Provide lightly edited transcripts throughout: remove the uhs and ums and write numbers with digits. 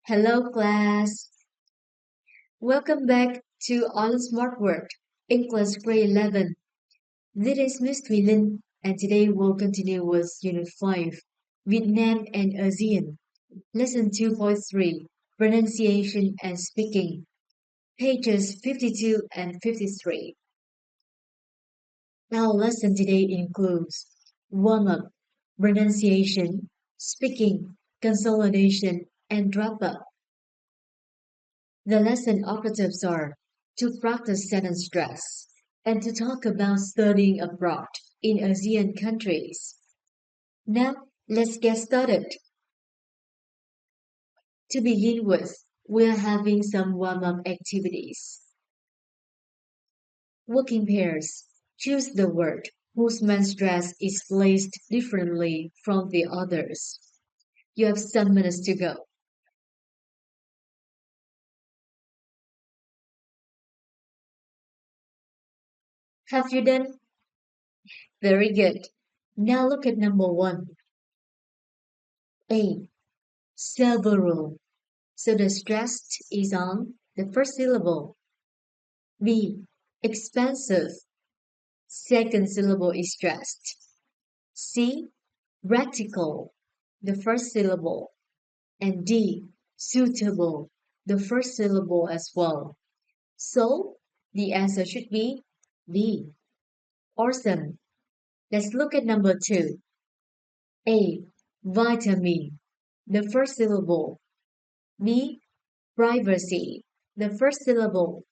Hello, class. Welcome back to On Smart Work in class grade 11. This is Miss Thùy Linh, and today we'll continue with Unit 5, Vietnam and ASEAN, Lesson 2.3, Pronunciation and Speaking, pages 52 and 53. Our lesson today includes warm-up, pronunciation, speaking, consolidation, and wrap-up. The lesson objectives are to practice sentence stress and to talk about studying abroad in ASEAN countries. Now, let's get started. To begin with, we are having some warm-up activities. Working pairs. Choose the word whose main stress is placed differently from the others. You have some minutes to go. Have you done? Very good. Now look at number 1. A. Several. So the stress is on the first syllable. B. Expensive. Second syllable is stressed. C. Practical. The first syllable. And D. Suitable. The first syllable as well. So the answer should be B. Awesome. Let's look at number 2. A. Vitamin. The first syllable. B. Privacy. The first syllable.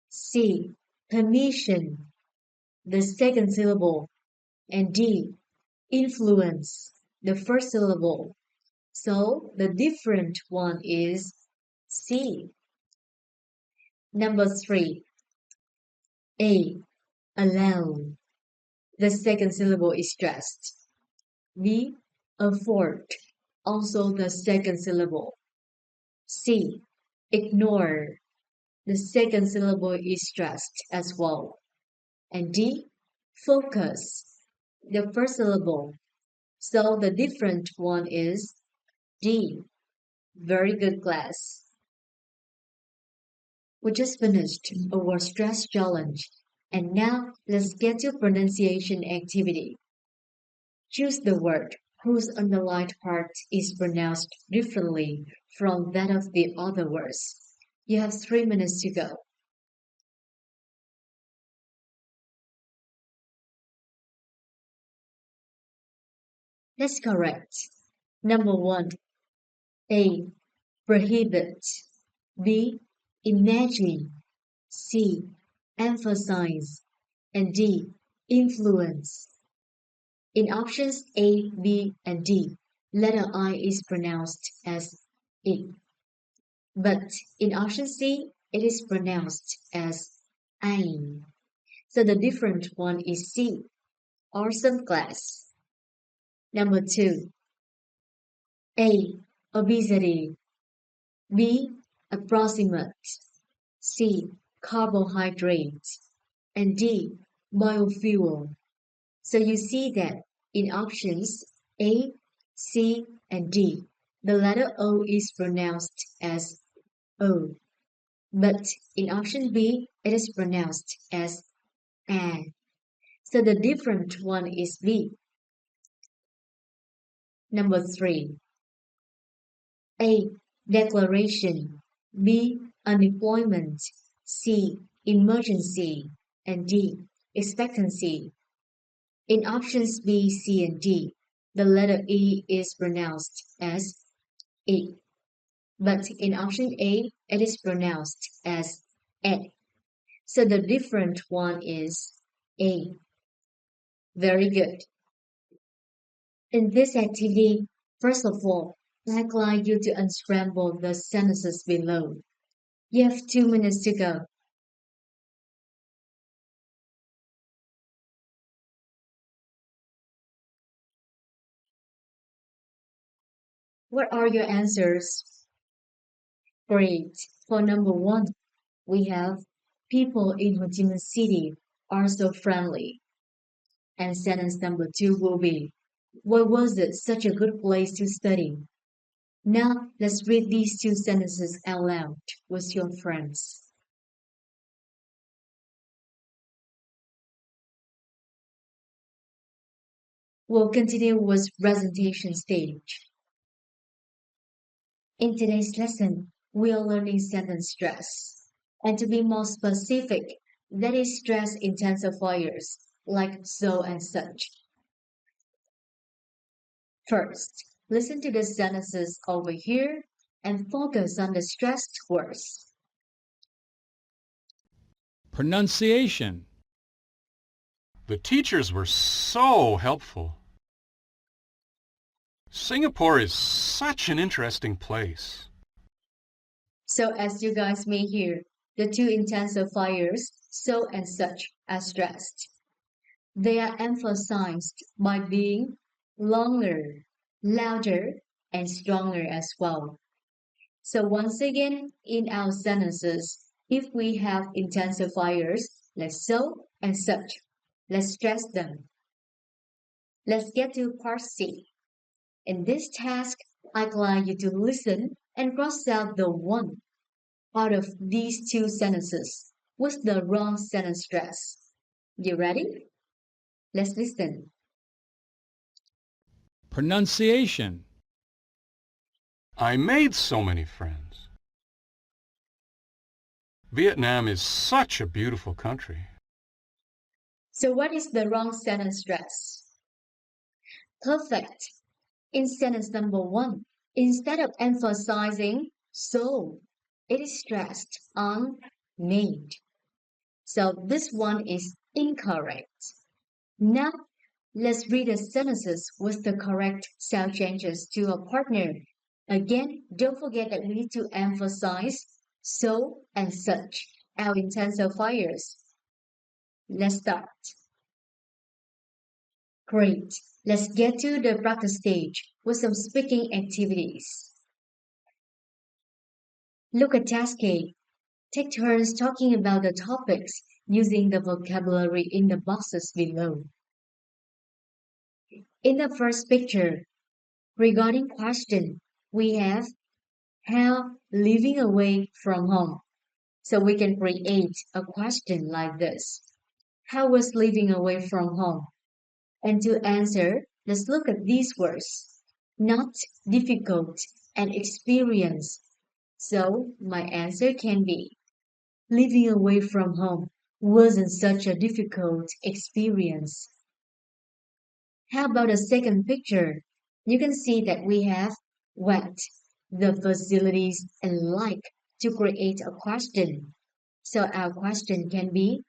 C. Permission. The second syllable. And D. Influence. The first syllable. So the different one is C. Number 3. A. Allow. The second syllable is stressed. B. Afford. Also the second syllable. C. Ignore. The second syllable is stressed as well. And D. Focus. The first syllable. So the different one is D. Very good, class. We just finished our stress challenge. And now let's get to pronunciation activity. Choose the word whose underlined part is pronounced differently from that of the other words. You have 3 minutes to go. That's correct. Number 1. A. Prohibit. B. Imagine. C. Emphasize. And D. Influence. In options A, B, and D, letter I is pronounced as I. But in option C, it is pronounced as ein. So the different one is C. Awesome, class. Number 2. A. Obesity. B. Approximate. C. Carbohydrate. And D. Biofuel. So you see that in options A, C, and D, the letter O is pronounced as O. But in option B, it is pronounced as A. So the different one is B. Number 3. A. Declaration. B. Unemployment. C. Emergency. And D. Expectancy. In options B, C, and D, the letter E is pronounced as E. But in option A, it is pronounced as E. So the different one is A. Very good. In this activity, first of all, I'd like you to unscramble the sentences below. You have 2 minutes to go. What are your answers? Great. For number 1, we have people in Ho Chi Minh City are so friendly. And sentence number two will be, why was it such a good place to study? Now, let's read these two sentences out loud with your friends. We'll continue with presentation stage. In today's lesson, we are learning sentence stress. And to be more specific, that is stress intensifiers, like so and such. First, listen to the sentences over here and focus on the stressed words. Pronunciation. The teachers were so helpful. Singapore is such an interesting place. So as you guys may hear, the two intensifiers, so and such, are stressed. They are emphasized by being longer, louder, and stronger as well. So once again, in our sentences, if we have intensifiers like so and such, let's stress them. Let's get to part C. In this task, I'd like you to listen and cross out the one out of these two sentences with the wrong sentence stress. You ready? Let's listen. Pronunciation. I made so many friends. Vietnam is such a beautiful country. So what is the wrong sentence stress? Perfect. In sentence number one, instead of emphasizing so, it is stressed on made. So this one is incorrect. Now, let's read the sentences with the correct sound changes to a partner. Again, don't forget that we need to emphasize so and such, our intensifiers. Let's start. Great. Let's get to the practice stage with some speaking activities. Look at task A. Take turns talking about the topics using the vocabulary in the boxes below. In the first picture, regarding question, we have how living away from home. So we can create a question like this. How was living away from home? And to answer, let's look at these words. Not difficult and experience. So my answer can be living away from home wasn't such a difficult experience. How about the second picture? You can see that we have what, the facilities, and like to create a question. So our question can be,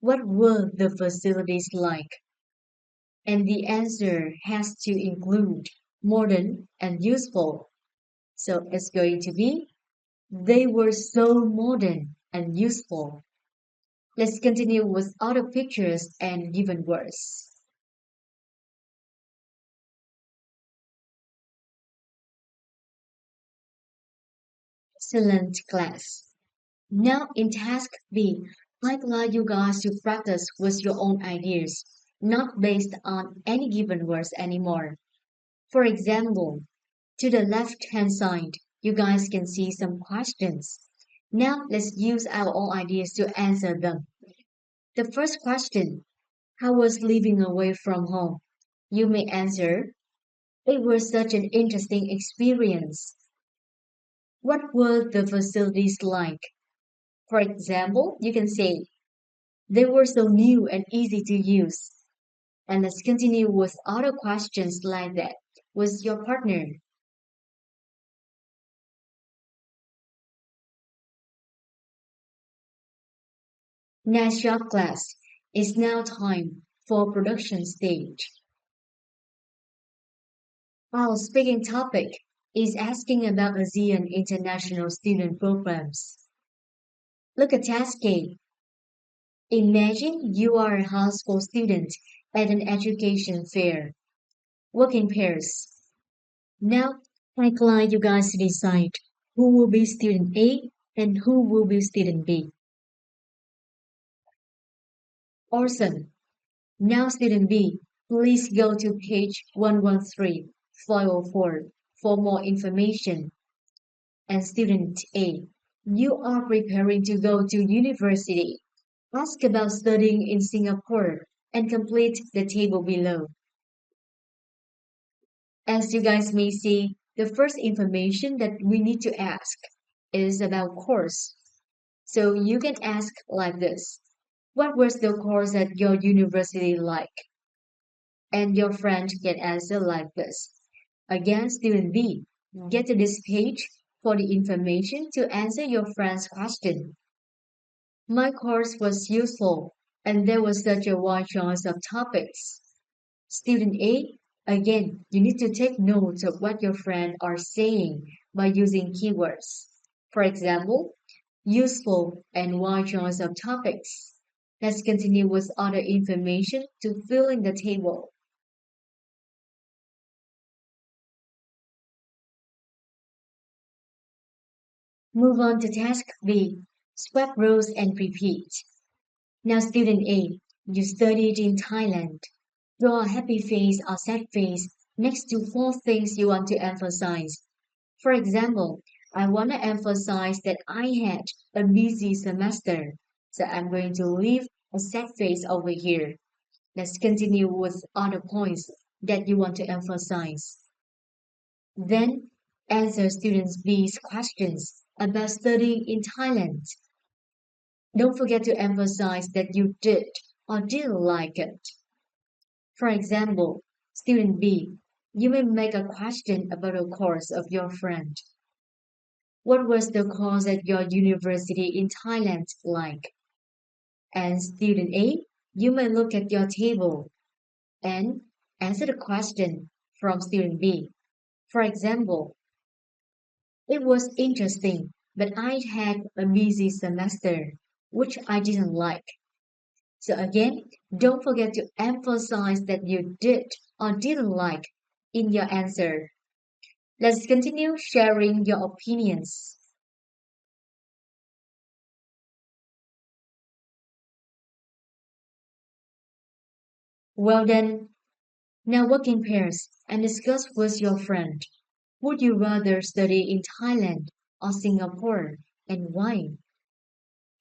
what were the facilities like? And the answer has to include modern and useful. So it's going to be, they were so modern and useful. Let's continue with other pictures and given words. Excellent class. Now in task B, I'd like you guys to practice with your own ideas, not based on any given words anymore. For example, to the left-hand side, you guys can see some questions. Now let's use our own ideas to answer them. The first question, how was living away from home? You may answer, it was such an interesting experience. What were the facilities like? For example, you can say, they were so new and easy to use. And let's continue with other questions like that with your partner. Nice job, class. It's now time for production stage. Our speaking topic is asking about ASEAN international student programs. Look at task A. Imagine you are a high school student at an education fair. Work in pairs. Now, I'd like you guys to decide who will be student A and who will be student B. Orson, Now student B, please go to page 113, file 4 for more information. And student A, you are preparing to go to university. Ask about studying in Singapore and complete the table below. As you guys may see, the first information that we need to ask is about course. So you can ask like this. What was the course at your university like? And your friend can answer like this. Again, student B, get to this page for the information to answer your friend's question. My course was useful, and there was such a wide choice of topics. Student A, again, you need to take notes of what your friends are saying by using keywords. For example, useful and wide choice of topics. Let's continue with other information to fill in the table. Move on to task B, swap rows and repeat. Now student A, you studied in Thailand. Draw a happy face or sad face next to four things you want to emphasize. For example, I want to emphasize that I had a busy semester, so I'm going to leave a sad face over here. Let's continue with other points that you want to emphasize. Then answer students B's questions about studying in Thailand. Don't forget to emphasize that you did or didn't like it. For example, student B, you may make a question about a course of your friend. What was the course at your university in Thailand like? And student A, you may look at your table and answer the question from student B. For example, it was interesting, but I had a busy semester, which I didn't like. So again, don't forget to emphasize that you did or didn't like in your answer. Let's continue sharing your opinions. Well then, now work in pairs and discuss with your friend. Would you rather study in Thailand or Singapore and why?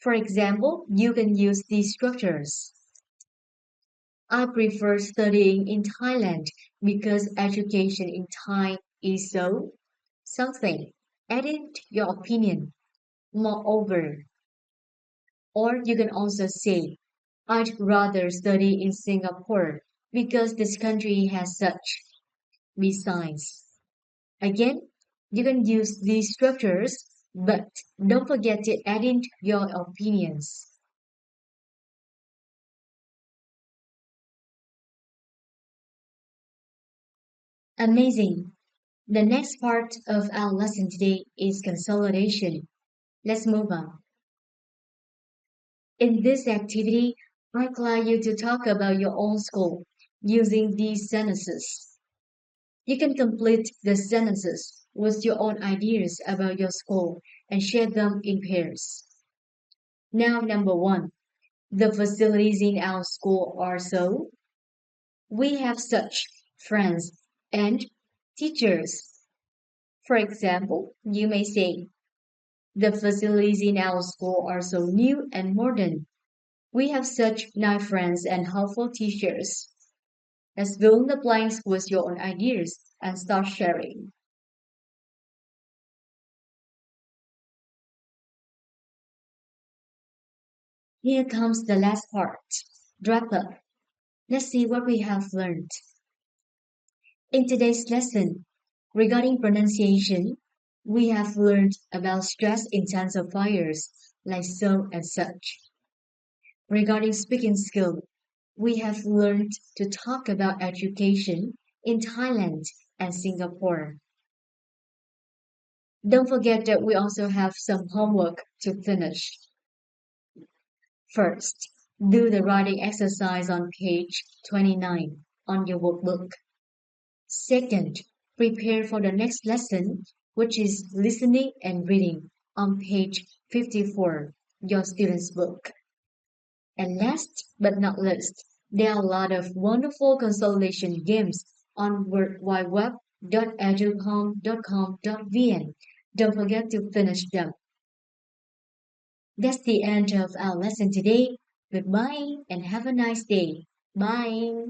For example, you can use these structures. I prefer studying in Thailand because education in Thai is so something. Edit your opinion. Moreover, or you can also say, I'd rather study in Singapore because this country has such. Besides, again, you can use these structures, but don't forget to add in your opinions. Amazing. The next part of our lesson today is consolidation. Let's move on. In this activity, I'd like you to talk about your own school using these sentences. You can complete the sentences with your own ideas about your school and share them in pairs. Now, number one, the facilities in our school are so. We have such friends and teachers. For example, you may say, the facilities in our school are so new and modern. We have such nice friends and helpful teachers. Let's fill in the blanks with your own ideas and start sharing. Here comes the last part. Wrap up. Let's see what we have learned. In today's lesson, regarding pronunciation, we have learned about stress intensifiers like so and such. Regarding speaking skill, we have learned to talk about education in Thailand and Singapore. Don't forget that we also have some homework to finish. First, do the writing exercise on page 29 on your workbook. Second, prepare for the next lesson, which is listening and reading on page 54, your student's book. And last but not least, There are a lot of wonderful consolation games on worldwideweb.educom.com.vn. Don't forget to finish them. That's the end of our lesson today. Goodbye and have a nice day. Bye.